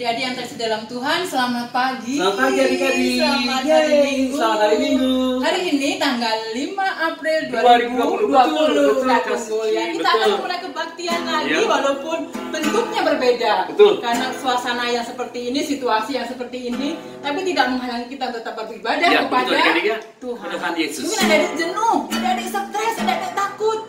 Adik-adik yang terkasih dalam Tuhan, selamat pagi. Selamat pagi adik-adik. Selamat hari Minggu. Selamat hari Minggu. Hari ini tanggal 5 April 2020. Betul, Kak Tunggul ya. Kita akan mulai kebaktian lagi walaupun bentuknya berbeda. Betul. Karena suasana yang seperti ini, situasi yang seperti ini, tapi tidak menghalangi kita tetap beribadah kepada Tuhan. Mungkin ada adik jenuh, ada adik stres, ada adik takut.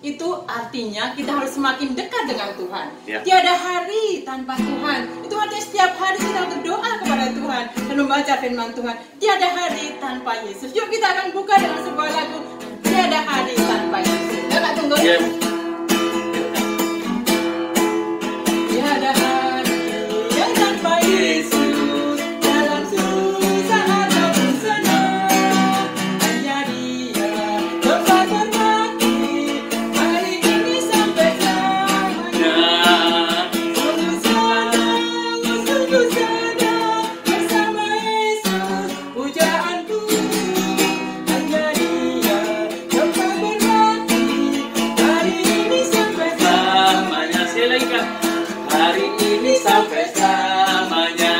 Itu artinya kita harus semakin dekat dengan Tuhan. Tiada hari tanpa Tuhan. Itu artinya setiap hari kita berdoa kepada Tuhan dan membaca firman Tuhan. Tiada hari tanpa Yesus. Yuk kita akan buka dengan sebuah lagu Tiada Hari Tanpa Yesus. Ya Kak Tunggul? Tiada hari yang tanpa Yesus, dalam susah ataupun senang, hanya Dia tempat berbakti. Hari ini sampai selamanya. Sungguh senang bersama Yesus, pujaanku. Hanya Dia tempat berbakti. Hari ini sampai selamanya. Sekali lagi Kak. Hari ini sampai selamanya.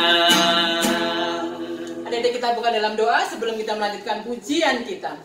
Adik-adik, kita buka dalam doa sebelum kita melanjutkan pujian kita.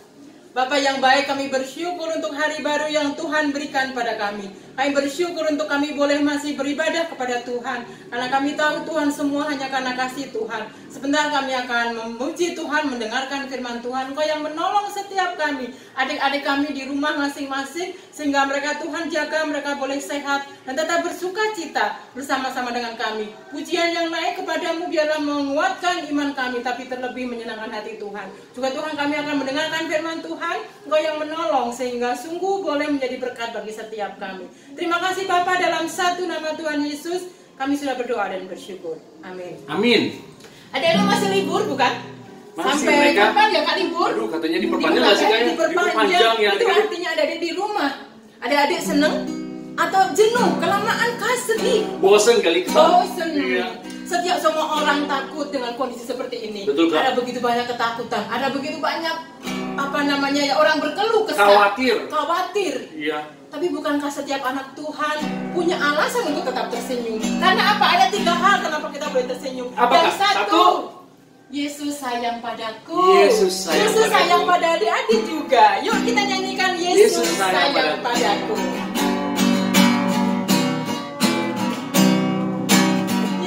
Bapa yang baik, kami bersyukur untuk hari baru yang Tuhan berikan pada kami. Kami bersyukur untuk kami boleh masih beribadah kepada Tuhan. Karena kami tahu Tuhan semua hanya karena kasih Tuhan. Sebentar kami akan memuji Tuhan, mendengarkan firman Tuhan. Engkau yang menolong setiap kami, adik-adik kami di rumah masing-masing, sehingga mereka Tuhan jaga, mereka boleh sehat dan tetap bersuka cita bersama-sama dengan kami. Pujian yang naik kepadamu biarlah menguatkan iman kami, tapi terlebih menyenangkan hati Tuhan. Juga Tuhan, kami akan mendengarkan firman Tuhan. Engkau yang menolong sehingga sungguh boleh menjadi berkat bagi setiap kami. Terima kasih Bapa, dalam satu nama Tuhan Yesus kami sudah berdoa dan bersyukur. Amin. Amin. Ada masih libur bukan? Masih Sampai mereka. kapan ya Kak libur? Aduh, katanya diperpanjang nggak sih Kak? Diperpanjang ya. itu artinya ada adik di rumah. Ada adik seneng atau jenuh, kelamaan sedih, Bosen kali Kak. bosen. Iya. Setiap semua orang takut dengan kondisi seperti ini. Betul, Kak. Ada begitu banyak ketakutan, ada begitu banyak orang berkeluh kesah. Khawatir. Iya. Tapi bukankah setiap anak Tuhan punya alasan untuk tetap tersenyum? Karena apa? Ada 3 hal kenapa kita boleh tersenyum. Apa, Yang Kak? satu, Yesus sayang padaku. Yesus sayang pada adik-adik juga. Yuk kita nyanyikan Yesus sayang padaku.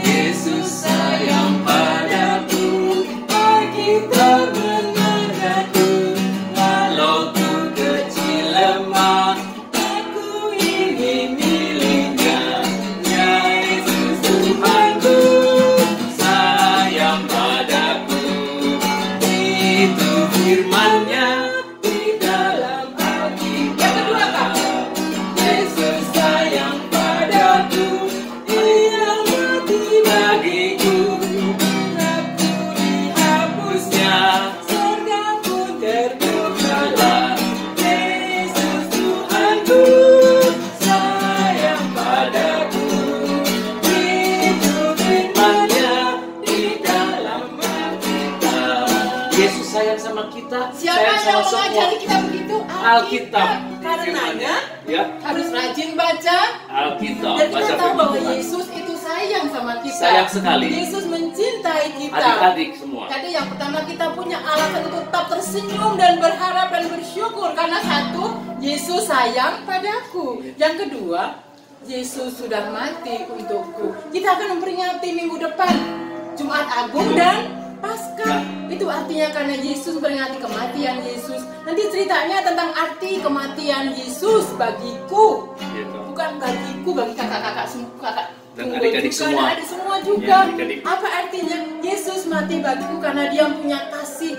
Yesus sayang padaku, pergi termenegakku, walau ku kecil lemah, aku ini miliknya. Ya Yesus Tuhanku, sayang padaku. Itu firman-Nya di dalam Alkitab. Yang kedua Kak, Yesus sayang padaku, Ia mati bagiku, aku dihapusnya, surga pun terbukalah. Yesus Tuhanku, sayang padaku, itu firman-Nya di dalam Alkitab. Yesus sayang sama kita. Siapa sayang yang sama mengajari kita begitu? Alkitab. Karenanya Ya. harus rajin baca. Alkitab. Dan Baca kita tahu firman bahwa Tuhan. Yesus itu sayang sama kita. Sayang sekali. Yesus mencintai kita. Adik-adik semua. Jadi yang pertama, kita punya alasan untuk tetap tersenyum dan berharap dan bersyukur. Karena satu, Yesus sayang padaku. Yang kedua, Yesus sudah mati untukku. Kita akan memperingati minggu depan Jumat Agung dan Paskah. Itu artinya karena Yesus memperingati kematian Yesus. Nanti ceritanya tentang arti kematian Yesus bagiku. Gitu. Bukan bagiku, bagi kakak-kakak semua, Dan adik-adik semua. adik semua juga. Ya, adik-adik. Apa artinya? Yesus mati bagiku karena Dia punya kasih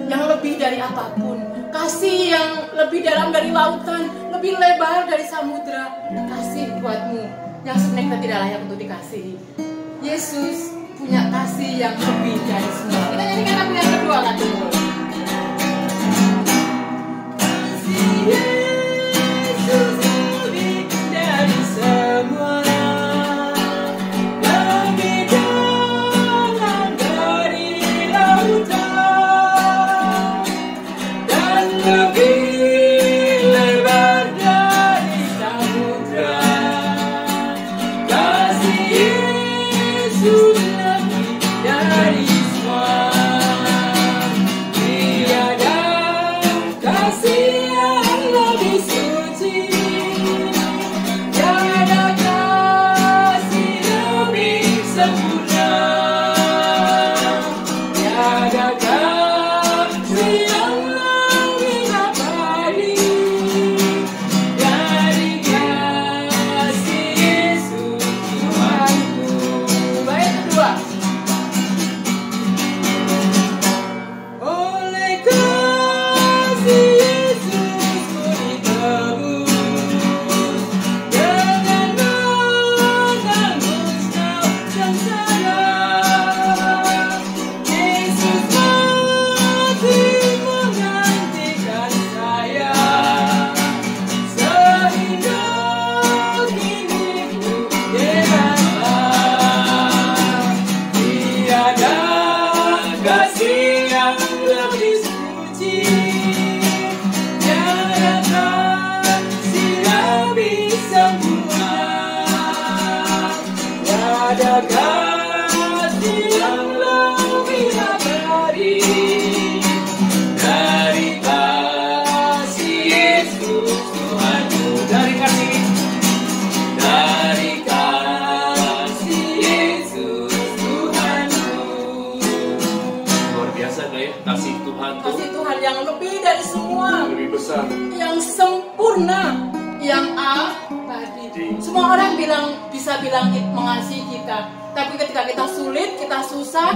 yang lebih dari apapun. Kasih yang lebih dalam dari lautan, lebih lebar dari samudra. Kasih buatmu yang sebenarnya kita tidak layak untuk dikasihi. Yesus punya kasih yang lebih dari semua. Kita nyanyikan lagu yang kedua kan dulu. Kasih Yesus lebih dari semua, lebih dalam dari lautan, dan lebih lebar dari samudra. Kasih semua lebih besar. yang sempurna, yang abadi. Semua orang bisa bilang mengasihi kita, tapi ketika kita sulit, kita susah,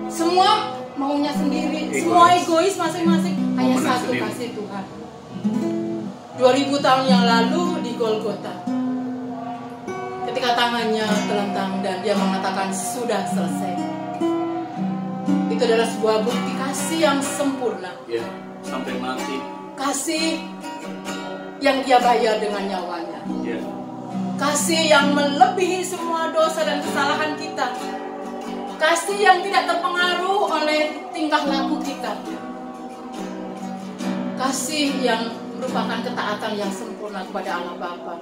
semua maunya sendiri, semua egois masing-masing. Hanya satu, kasih Tuhan. 2000 tahun yang lalu di Golgota, ketika tangannya telentang dan dia mengatakan sudah selesai, itu adalah sebuah bukti kasih yang sempurna. Ya, sampai mati. Kasih yang dia bayar dengan nyawanya. Ya. Kasih yang melebihi semua dosa dan kesalahan kita. Kasih yang tidak terpengaruh oleh tingkah laku kita. Kasih yang merupakan ketaatan yang sempurna kepada Allah Bapa,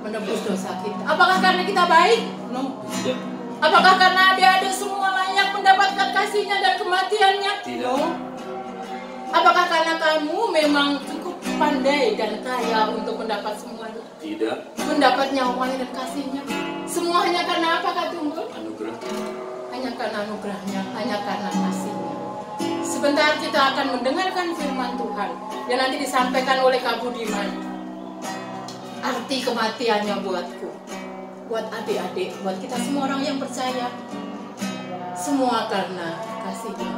menebus dosa kita. Apakah karena kita baik? No. Ya. Apakah karena adik-adik semua layak mendapatkan kasihnya dan kematiannya? Tidak. No. Apakah karena kamu memang cukup pandai dan kaya untuk mendapat semuanya? Tidak. Mendapat nyawanya dan kasihnya. Semua hanya karena apa, Kak Tunggul? Anugerah. Hanya karena anugerahnya, hanya karena kasihnya. Sebentar kita akan mendengarkan firman Tuhan yang nanti disampaikan oleh Kak Budiman. Arti kematiannya buatku, buat adik-adik, buat kita semua orang yang percaya. Semua karena kasihnya.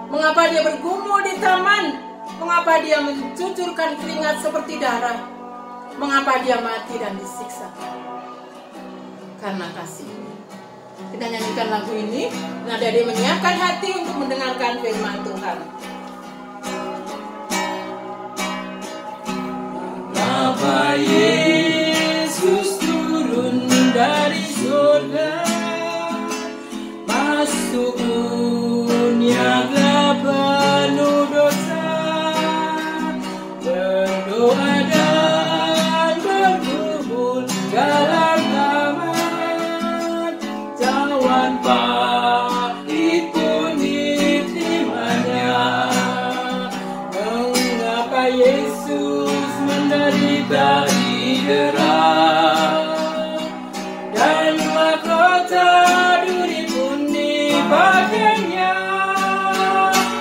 Mengapa dia bergumul di taman? Mengapa dia mencucurkan keringat seperti darah? Mengapa dia mati dan disiksa? Karena kasih. Kita nyanyikan lagu ini, dan adik-adik menyiapkan hati untuk mendengarkan firman Tuhan. Mengapa Yesus turun dari surga, masuk dunia gelap penuh dosa, berdoa dan bergumul dalam kamar, cawan pahit pun diterimanya. Mengapa Yesus menderita didera, dan mahkota duri pun dipakainya?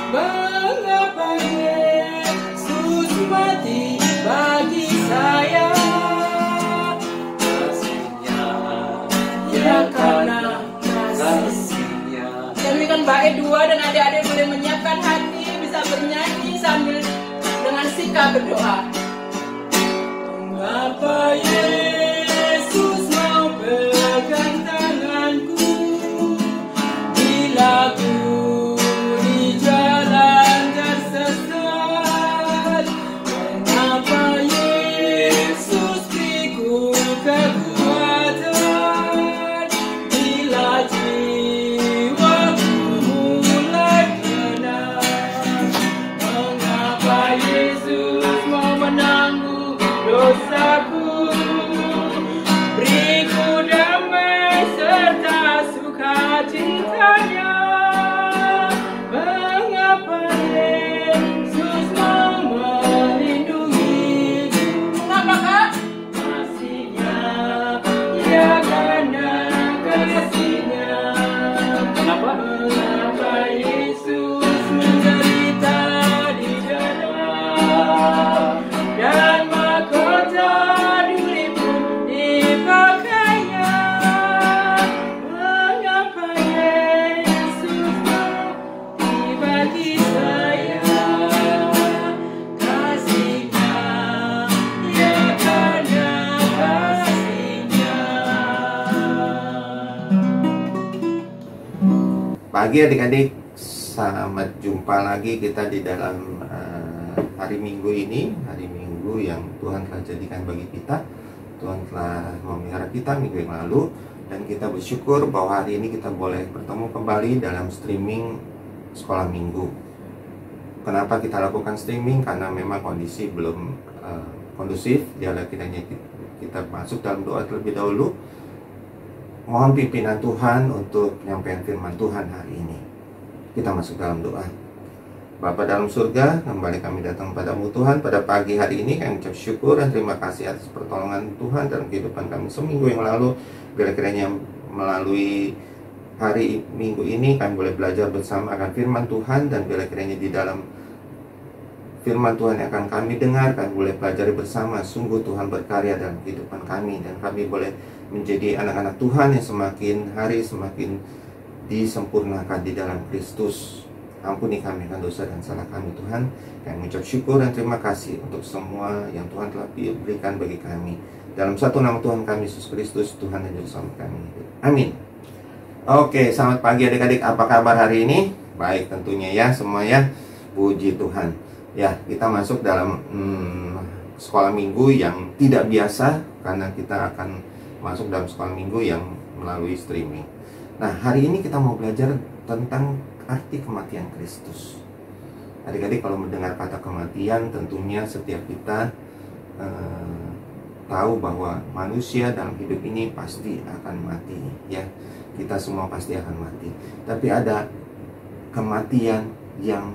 Mengapa Yesus mati bagi saya? Kasihnya, ya karena kasihnya. Demikian baik dua dan adik-adik boleh menyiapkan hati, bisa bernyanyi sambil dengan sikap berdoa. Mengapa Yesus mau pegang tanganku bila ku di jalan tersesat? Mengapa Yesus pikul kekuatan bila jiwaku mulai tenang? Mengapa Yesus mau menanggung dosaku, beriku damai serta sukacitanya? Mengapa Yesus mau melindungiku? Mengapa, Kak? Kasihnya, ya karena kasihnya. Mengapa? Mengapa Yesus menderita di dalam, dan mahkota duri pun dipakainya? Mengapa Yesus mati bagi saya? Kasihnya, ya karena kasihnya. Pagi adik-adik, selamat jumpa lagi kita di dalam hari Minggu ini, hari Minggu yang Tuhan telah jadikan bagi kita. Tuhan telah memelihara kita minggu yang lalu, dan kita bersyukur bahwa hari ini kita boleh bertemu kembali dalam streaming sekolah minggu. Kenapa kita lakukan streaming? Karena memang kondisi belum kondusif. Dialah kiranya kita masuk dalam doa terlebih dahulu. Mohon pimpinan Tuhan untuk penyampaian firman Tuhan hari ini. Kita masuk dalam doa. Bapa dalam surga, kembali kami datang padamu Tuhan pada pagi hari ini. Kami ucap syukur dan terima kasih atas pertolongan Tuhan dalam kehidupan kami seminggu yang lalu. Bila kiranya melalui hari Minggu ini kami boleh belajar bersama akan firman Tuhan, dan bila kiranya di dalam firman Tuhan yang akan kami dengarkan, boleh pelajari bersama. Sungguh Tuhan berkarya dalam kehidupan kami, dan kami boleh menjadi anak-anak Tuhan yang semakin hari semakin disempurnakan di dalam Kristus. Ampuni kami akan dosa dan salah kami Tuhan. Kami mengucap syukur dan terima kasih untuk semua yang Tuhan telah berikan bagi kami. Dalam satu nama Tuhan kami Yesus Kristus, Tuhan dan Juru Selamat kami. Amin. Oke, selamat pagi adik-adik. Apa kabar hari ini? Baik tentunya ya semua ya. Puji Tuhan. Ya, kita masuk dalam sekolah minggu yang tidak biasa, karena kita akan masuk dalam sekolah minggu yang melalui streaming. Nah, hari ini kita mau belajar tentang arti kematian Kristus. Adik-adik, kalau mendengar kata kematian, tentunya setiap kita tahu bahwa manusia dalam hidup ini pasti akan mati, ya. Kita semua pasti akan mati. Tapi ada kematian yang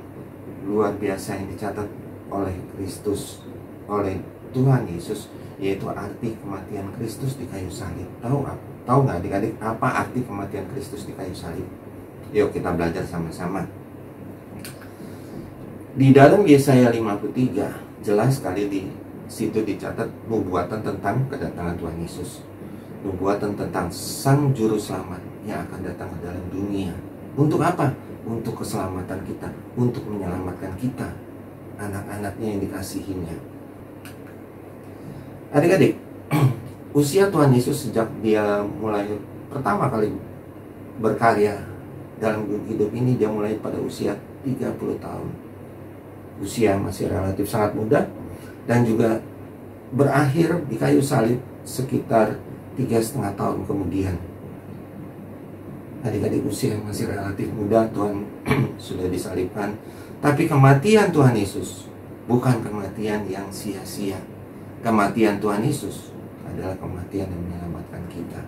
luar biasa yang dicatat oleh Kristus, oleh Tuhan Yesus, yaitu arti kematian Kristus di kayu salib. Tahu nggak adik-adik apa arti kematian Kristus di kayu salib? Yuk kita belajar sama-sama. Di dalam Yesaya 53 jelas sekali di situ dicatat nubuatan tentang kedatangan Tuhan Yesus. Nubuatan tentang Sang Juru Selamat yang akan datang ke dalam dunia. Untuk apa? Untuk keselamatan kita, untuk menyelamatkan kita, anak-anaknya yang dikasihinya. Adik-adik, usia Tuhan Yesus sejak dia mulai pertama kali berkarya dalam hidup ini, dia mulai pada usia 30 tahun. Usia masih relatif sangat muda, dan juga berakhir di kayu salib sekitar 3,5 tahun kemudian. Adik-adik, usia yang masih relatif muda, Tuhan sudah disalibkan. Tapi kematian Tuhan Yesus bukan kematian yang sia-sia. Kematian Tuhan Yesus adalah kematian yang menyelamatkan kita.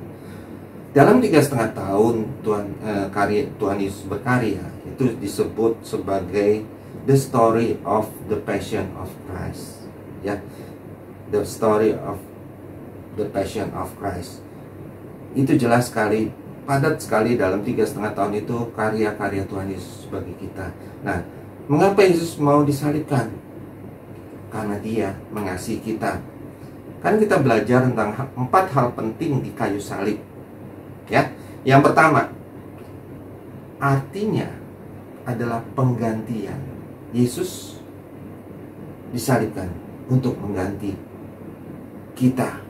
Dalam 3,5 tahun Tuhan Yesus berkarya, itu disebut sebagai the story of the passion of Christ. Ya, the story of the passion of Christ. Itu jelas sekali, padat sekali dalam 3,5 tahun itu karya-karya Tuhan Yesus bagi kita. Nah, mengapa Yesus mau disalibkan? Karena dia mengasihi kita. Kan kita belajar tentang 4 hal penting di kayu salib. Ya, yang pertama, artinya adalah penggantian. Yesus disalibkan untuk mengganti kita.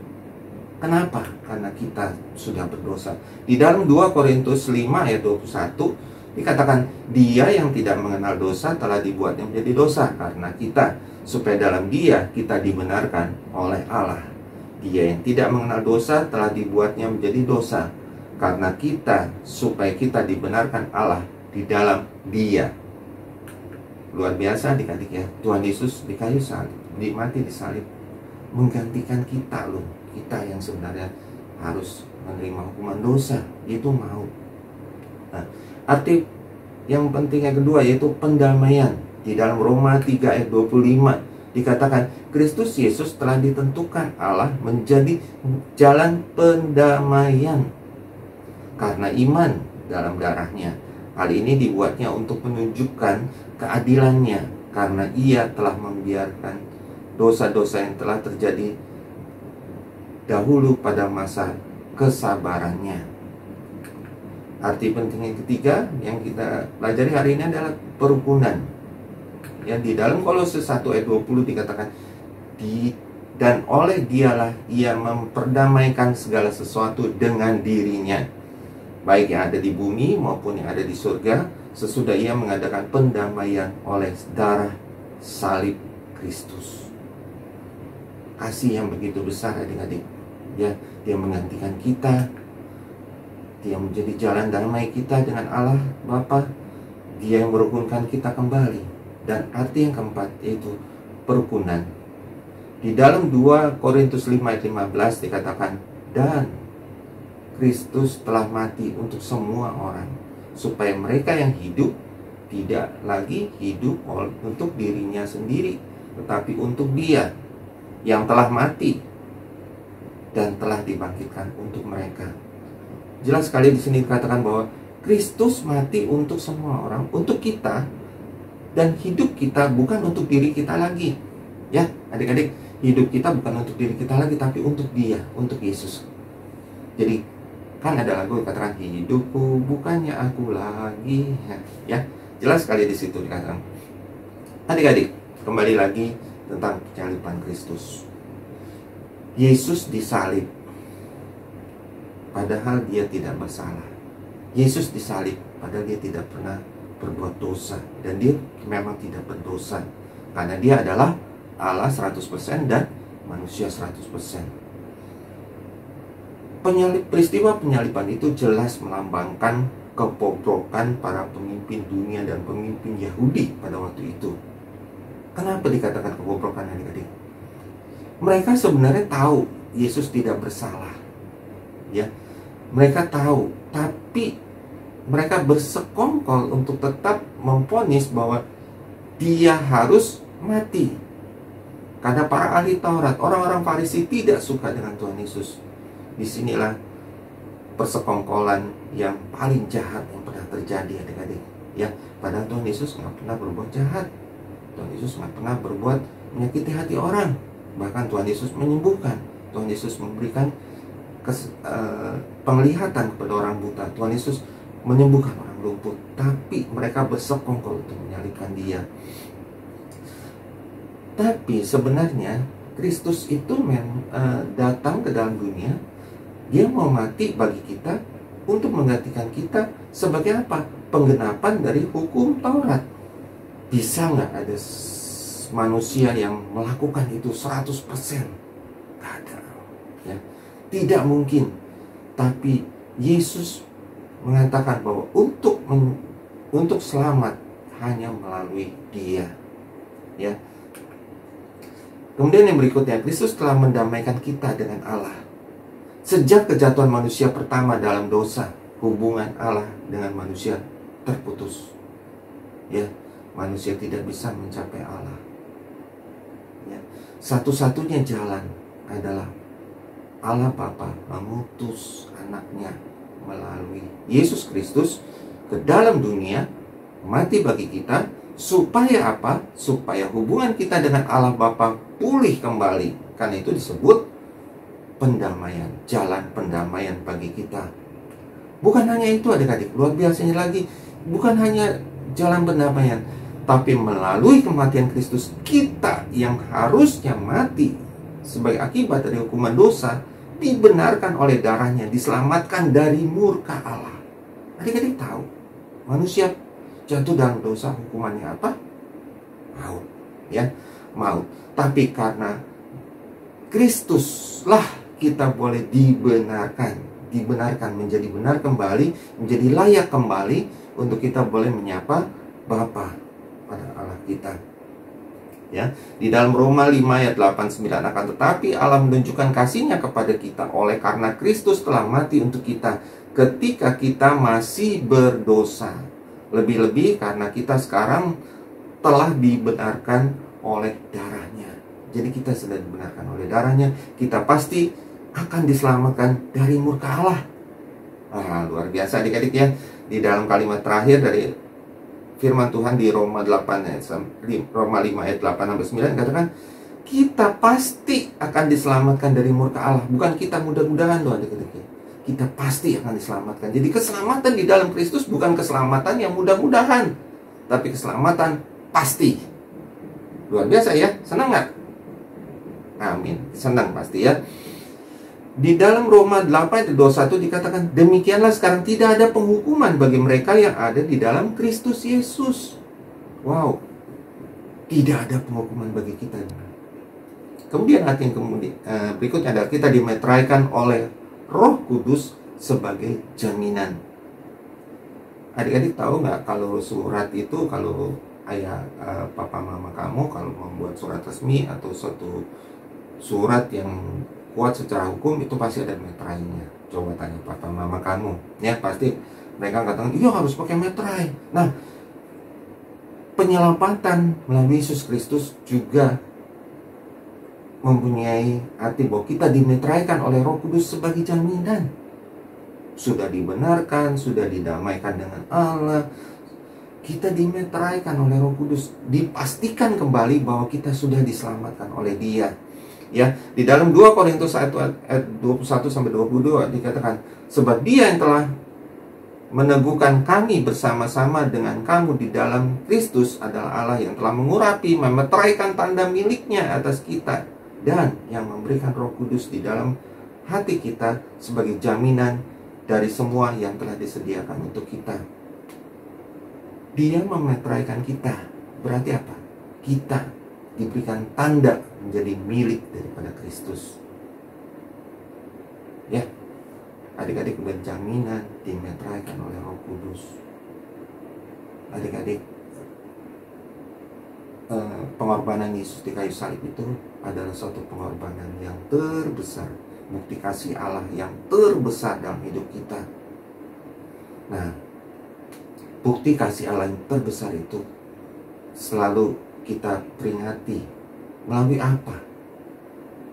Kenapa? Karena kita sudah berdosa. Di dalam 2 Korintus 5 ayat 21 dikatakan, dia yang tidak mengenal dosa telah dibuatnya menjadi dosa karena kita, supaya dalam dia kita dibenarkan oleh Allah. Dia yang tidak mengenal dosa telah dibuatnya menjadi dosa karena kita, supaya kita dibenarkan Allah di dalam dia. Luar biasa adik-adik ya. Tuhan Yesus di kayu salib, mati di salib, menggantikan kita loh. Kita yang sebenarnya harus menerima hukuman dosa, itu mau. Nah, arti yang penting yang kedua yaitu pendamaian. Di dalam Roma 3 ayat 25 dikatakan, Kristus Yesus telah ditentukan Allah menjadi jalan pendamaian karena iman dalam darahnya. Hal ini dibuatnya untuk menunjukkan keadilannya, karena ia telah membiarkan dosa-dosa yang telah terjadi dahulu pada masa kesabarannya. Arti penting yang ketiga yang kita pelajari hari ini adalah perukunan. Ya, di dalam Kolose 1 ayat 20 dikatakan, dan oleh dialah ia memperdamaikan segala sesuatu dengan dirinya, baik yang ada di bumi maupun yang ada di surga, sesudah ia mengadakan pendamaian oleh darah salib Kristus. Kasih yang begitu besar adik-adik. Ya, dia menggantikan kita. Dia menjadi jalan damai kita dengan Allah Bapa. Dia yang merukunkan kita kembali. Dan arti yang keempat yaitu perukunan. Di dalam 2 Korintus 5 ayat 15 dikatakan, dan Kristus telah mati untuk semua orang, supaya mereka yang hidup tidak lagi hidup untuk dirinya sendiri, tetapi untuk Dia yang telah mati dan telah dibangkitkan untuk mereka. Jelas sekali di sini dikatakan bahwa Kristus mati untuk semua orang, untuk kita, Dan hidup kita bukan untuk diri kita lagi. Ya, adik-adik, hidup kita bukan untuk diri kita lagi, tapi untuk Dia, untuk Yesus. Jadi, kan ada lagu yang katakan, hidupku bukannya aku lagi. Ya, jelas sekali di situ dikatakan. Adik-adik, kembali lagi tentang penyaliban Kristus. Yesus disalib, padahal Dia tidak bersalah. Yesus disalib, padahal Dia tidak pernah berbuat dosa. Dan Dia memang tidak berdosa, karena Dia adalah Allah 100% dan manusia 100%. Peristiwa penyaliban itu jelas melambangkan kebobrokan para pemimpin dunia dan pemimpin Yahudi pada waktu itu. Kenapa dikatakan kebobrokan, adik-adik? Mereka sebenarnya tahu Yesus tidak bersalah. Ya, mereka tahu, tapi mereka bersekongkol untuk tetap memvonis bahwa Dia harus mati. Karena para ahli Taurat, orang-orang Farisi tidak suka dengan Tuhan Yesus. Disinilah persekongkolan yang paling jahat yang pernah terjadi, adik-adik. Ya, padahal Tuhan Yesus nggak pernah berbuat jahat. Tuhan Yesus nggak pernah berbuat menyakiti hati orang. Bahkan Tuhan Yesus menyembuhkan. Tuhan Yesus memberikan penglihatan kepada orang buta. Tuhan Yesus menyembuhkan orang lumpuh. Tapi mereka bersekongkol untuk menyalibkan Dia. Tapi sebenarnya Kristus itu datang ke dalam dunia. Dia mau mati bagi kita untuk menggantikan kita sebagai apa? Penggenapan dari hukum Taurat. Bisa nggak ada manusia yang melakukan itu 100%? Nggak ada. Ya. Tidak mungkin. Tapi Yesus mengatakan bahwa untuk selamat hanya melalui Dia. Ya. Kemudian yang berikutnya, Kristus telah mendamaikan kita dengan Allah. Sejak kejatuhan manusia pertama dalam dosa, hubungan Allah dengan manusia terputus. Ya, manusia tidak bisa mencapai Allah. Ya, satu-satunya jalan adalah Allah Bapa mengutus anaknya melalui Yesus Kristus ke dalam dunia, mati bagi kita, supaya apa? Supaya hubungan kita dengan Allah Bapa pulih kembali. Karena itu disebut pendamaian, jalan pendamaian bagi kita. Bukan hanya itu, adik-adik, luar biasanya lagi, bukan hanya jalan pendamaian, tapi melalui kematian Kristus, kita yang harusnya mati sebagai akibat dari hukuman dosa, dibenarkan oleh darahnya, diselamatkan dari murka Allah. Adik-adik tahu, manusia jatuh dalam dosa, hukumannya apa? Maut. Ya, maut. Tapi karena Kristuslah kita boleh dibenarkan menjadi benar kembali, menjadi layak kembali untuk kita boleh menyapa Bapa pada Allah kita. Ya, di dalam Roma 5 ayat 8-9, akan tetapi Allah menunjukkan kasih-Nya kepada kita oleh karena Kristus telah mati untuk kita ketika kita masih berdosa. Lebih-lebih karena kita sekarang telah dibenarkan oleh darahnya. Jadi kita sudah dibenarkan oleh darahnya, kita pasti akan diselamatkan dari murka Allah. Luar biasa, adik-adik ya. Di dalam kalimat terakhir dari firman Tuhan di Roma 5 ayat 8-9 katakan, kita pasti akan diselamatkan dari murka Allah. Bukan kita mudah-mudahan loh, adik-adik. Kita pasti akan diselamatkan. Jadi keselamatan di dalam Kristus bukan keselamatan yang mudah-mudahan, tapi keselamatan pasti. Luar biasa ya, senang nggak? Amin, senang pasti ya. Di dalam Roma 8 ayat 21 dikatakan, demikianlah sekarang tidak ada penghukuman bagi mereka yang ada di dalam Kristus Yesus. Wow, tidak ada penghukuman bagi kita. Kemudian ayat yang berikutnya adalah kita dimeteraikan oleh Roh Kudus sebagai jaminan. Adik-adik tahu nggak kalau surat itu, kalau ayah, papa, mama kamu kalau membuat surat resmi atau suatu surat yang kuat secara hukum, itu pasti ada meterainya. Coba tanya papa mama kamu, ya pasti mereka katakan, iya harus pakai meterai. Nah, penyelamatan melalui Yesus Kristus juga mempunyai arti bahwa kita dimeteraikan oleh Roh Kudus sebagai jaminan. Sudah dibenarkan, sudah didamaikan dengan Allah, kita dimeteraikan oleh Roh Kudus, dipastikan kembali bahwa kita sudah diselamatkan oleh Dia. Ya, di dalam 2 Korintus 1 ayat 21 sampai 22 dikatakan, sebab Dia yang telah meneguhkan kami bersama-sama dengan kamu di dalam Kristus adalah Allah yang telah mengurapi, memeteraikan tanda miliknya atas kita, dan yang memberikan Roh Kudus di dalam hati kita sebagai jaminan dari semua yang telah disediakan untuk kita. Dia memeteraikan kita. Berarti apa? Kita diberikan tanda menjadi milik daripada Kristus. Ya, adik-adik berjaminan dimeteraikan oleh Roh Kudus. Adik-adik, pengorbanan Yesus di kayu salib itu adalah suatu pengorbanan yang terbesar, bukti kasih Allah yang terbesar dalam hidup kita. Nah, bukti kasih Allah yang terbesar itu selalu kita peringati melalui apa?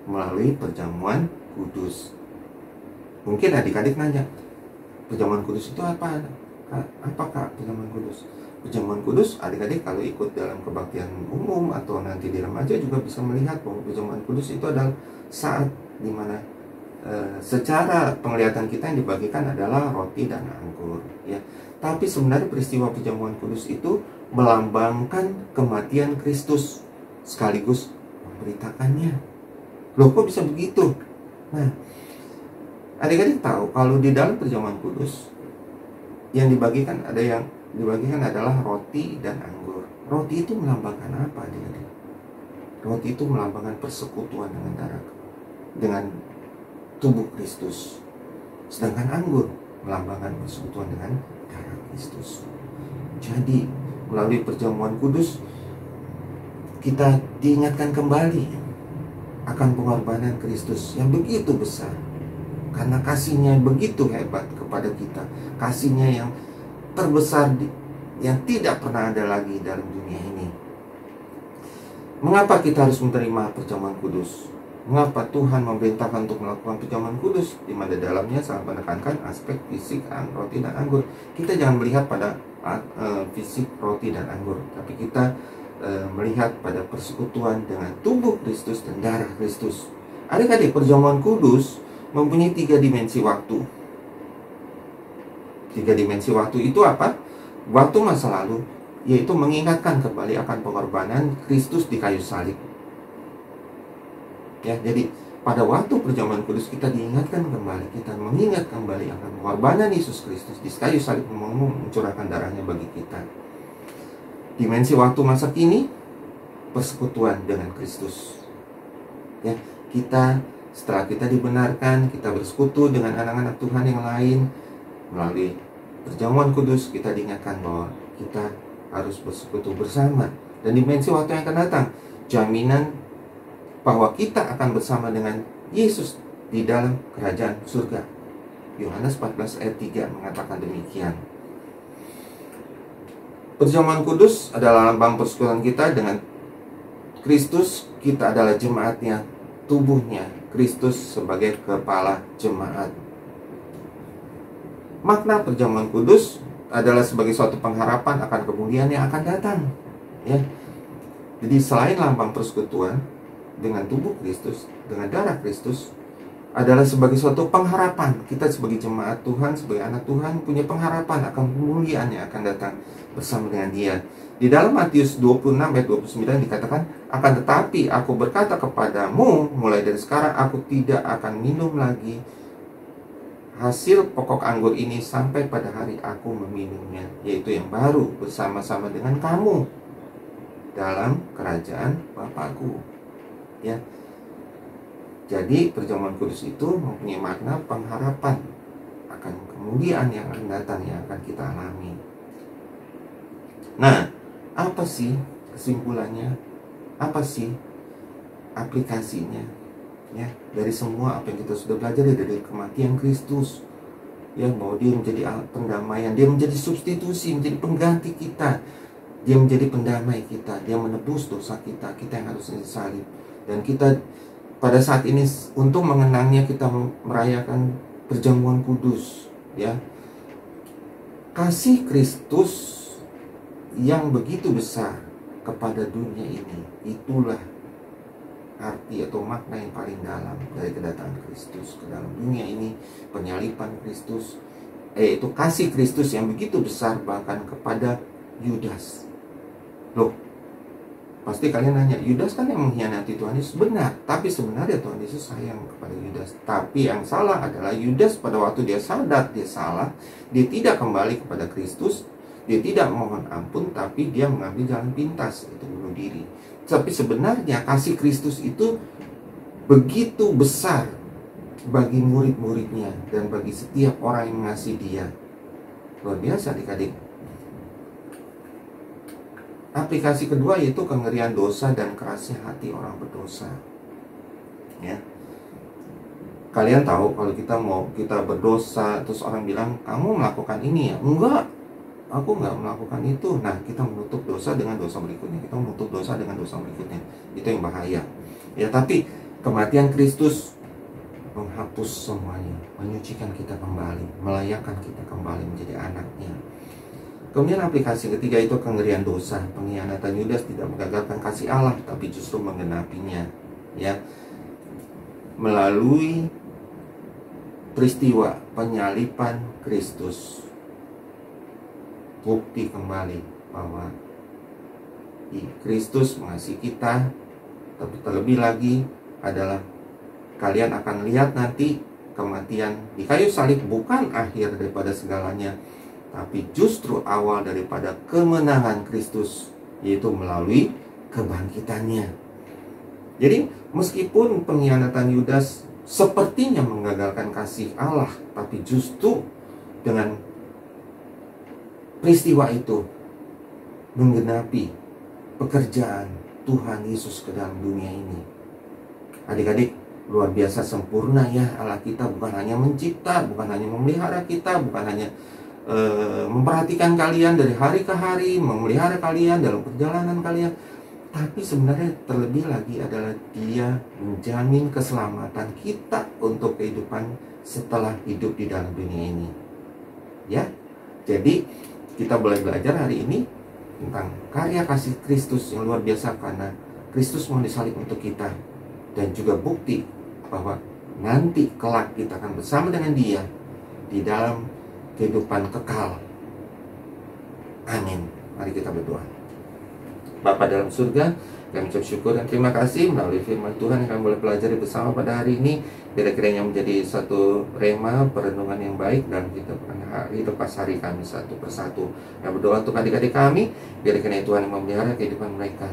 Melalui perjamuan kudus. Mungkin adik-adik nanya, perjamuan kudus itu apa? Apakah perjamuan kudus? Perjamuan kudus, adik-adik kalau ikut dalam kebaktian umum atau nanti di remaja juga bisa melihat bahwa perjamuan kudus itu adalah saat dimana secara penglihatan kita yang dibagikan adalah roti dan anggur, ya. Tapi sebenarnya peristiwa perjamuan kudus itu melambangkan kematian Kristus sekaligus memberitakannya. Loh, kok bisa begitu? Nah, adik-adik tahu kalau di dalam perjamuan kudus yang dibagikan adalah roti dan anggur. Roti itu melambangkan apa, adik-adik? Roti itu melambangkan persekutuan dengan tubuh Kristus. Sedangkan anggur melambangkan persekutuan dengan darah Kristus. Jadi melalui perjamuan kudus kita diingatkan kembali akan pengorbanan Kristus yang begitu besar. Karena kasihnya begitu hebat kepada kita, kasihnya yang terbesar yang tidak pernah ada lagi dalam dunia ini. Mengapa kita harus menerima perjamuan kudus? Mengapa Tuhan memerintahkan untuk melakukan perjamuan kudus, di mana dalamnya sangat menekankan aspek fisik roti dan anggur. Kita jangan melihat pada fisik roti dan anggur, tapi kita melihat pada persekutuan dengan tubuh Kristus dan darah Kristus. Adik-adik, perjamuan kudus mempunyai 3 dimensi waktu. 3 dimensi waktu itu apa? Waktu masa lalu, yaitu mengingatkan kembali akan pengorbanan Kristus di kayu salib. Ya, jadi pada waktu perjamuan kudus kita diingatkan kembali, kita mengingat kembali akan pengorbanan Yesus Kristus di kayu salib, mencurahkan darahnya bagi kita. Dimensi waktu masa kini, persekutuan dengan Kristus. Ya, setelah kita dibenarkan, kita bersekutu dengan anak-anak Tuhan yang lain melalui perjamuan kudus, kita diingatkan bahwa kita harus bersekutu bersama. Dan dimensi waktu yang akan datang, jaminan bahwa kita akan bersama dengan Yesus di dalam kerajaan surga. Yohanes 14 ayat 3 mengatakan demikian. Perjamuan kudus adalah lambang persekutuan kita dengan Kristus. Kita adalah jemaatnya, tubuhnya Kristus sebagai kepala jemaat. Makna perjamuan kudus adalah sebagai suatu pengharapan akan kemuliaan yang akan datang, ya. Jadi selain lambang persekutuan dengan tubuh Kristus, dengan darah Kristus, adalah sebagai suatu pengharapan. Kita sebagai jemaat Tuhan, sebagai anak Tuhan, punya pengharapan akan kemuliaan yang akan datang bersama dengan Dia. Di dalam Matius 26 ayat 29 dikatakan, akan tetapi aku berkata kepadamu, mulai dari sekarang aku tidak akan minum lagi hasil pokok anggur ini sampai pada hari aku meminumnya, yaitu yang baru bersama-sama dengan kamu dalam kerajaan Bapakku. Ya. Jadi perjamuan kudus itu mempunyai makna pengharapan akan kemuliaan yang akan datang, yang akan kita alami. Nah, apa sih kesimpulannya? Apa sih aplikasinya? Ya, dari semua apa yang kita sudah belajar dari kematian Kristus, ya, bahwa Dia menjadi pendamaian, Dia menjadi substitusi, menjadi pengganti kita, Dia menjadi pendamai kita, Dia menebus dosa kita yang harusnya disalib. Dan kita pada saat ini untuk mengenangnya kita merayakan perjamuan kudus, ya. Kasih Kristus yang begitu besar kepada dunia ini. Itulah arti atau makna yang paling dalam dari kedatangan Kristus ke dalam dunia ini. Penyaliban Kristus, itu kasih Kristus yang begitu besar bahkan kepada Yudas. Loh, pasti kalian nanya, Yudas kan yang mengkhianati Tuhan Yesus. Benar, tapi sebenarnya Tuhan Yesus sayang kepada Yudas. Tapi yang salah adalah Yudas pada waktu dia sadar dia salah, dia tidak kembali kepada Kristus, dia tidak mohon ampun, tapi dia mengambil jalan pintas, itu bunuh diri. Tapi sebenarnya kasih Kristus itu begitu besar bagi murid-muridnya dan bagi setiap orang yang mengasihi dia. Luar biasa adik-adik. Aplikasi kedua yaitu kengerian dosa dan kerasnya hati orang berdosa. Ya. Kalian tahu kalau kita berdosa terus orang bilang kamu melakukan ini ya? Enggak, aku nggak melakukan itu. Nah, kita menutup dosa dengan dosa berikutnya. Kita menutup dosa dengan dosa berikutnya. Itu yang bahaya. Ya, tapi kematian Kristus menghapus semuanya, menyucikan kita kembali, melayakkan kita kembali menjadi anaknya. Kemudian aplikasi ketiga itu kengerian dosa. Pengkhianatan Yudas tidak menggagalkan kasih Allah, tapi justru menggenapinya. Ya, melalui peristiwa penyaliban Kristus, bukti kembali bahwa Kristus mengasihi kita. Tapi terlebih lagi adalah kalian akan lihat nanti kematian di kayu salib bukan akhir daripada segalanya, tapi justru awal daripada kemenangan Kristus, yaitu melalui kebangkitannya. Jadi meskipun pengkhianatan Yudas sepertinya menggagalkan kasih Allah, tapi justru dengan peristiwa itu menggenapi pekerjaan Tuhan Yesus ke dalam dunia ini. Adik-adik, luar biasa sempurna ya Allah kita. Bukan hanya mencipta, bukan hanya memelihara kita, bukan hanya memperhatikan kalian dari hari ke hari, memelihara kalian dalam perjalanan kalian, tapi sebenarnya terlebih lagi adalah Dia menjamin keselamatan kita untuk kehidupan setelah hidup di dalam dunia ini. Ya, jadi kita boleh belajar hari ini tentang karya kasih Kristus yang luar biasa, karena Kristus mau disalib untuk kita, dan juga bukti bahwa nanti kelak kita akan bersama dengan Dia di dalam kehidupan kekal. Amin. Mari kita berdoa. Bapa dalam surga, kami ucap syukur dan terima kasih melalui firman Tuhan yang kami boleh pelajari bersama pada hari ini. Kira-kiranya menjadi satu rema perenungan yang baik dalam kehidupan hari lepas hari kami satu persatu. Kami berdoa untuk adik-adik kami, kira-kiranya Tuhan yang memelihara kehidupan mereka,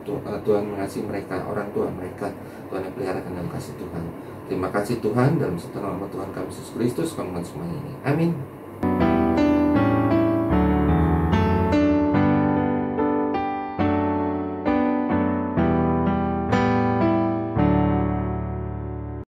Tuhan mengasihi mereka, orang tua mereka, Tuhan yang peliharakan dalam kasih Tuhan. Terima kasih Tuhan, dalam satu nama Tuhan kami Yesus Kristus kami mengucapkan semuanya ini. Amin.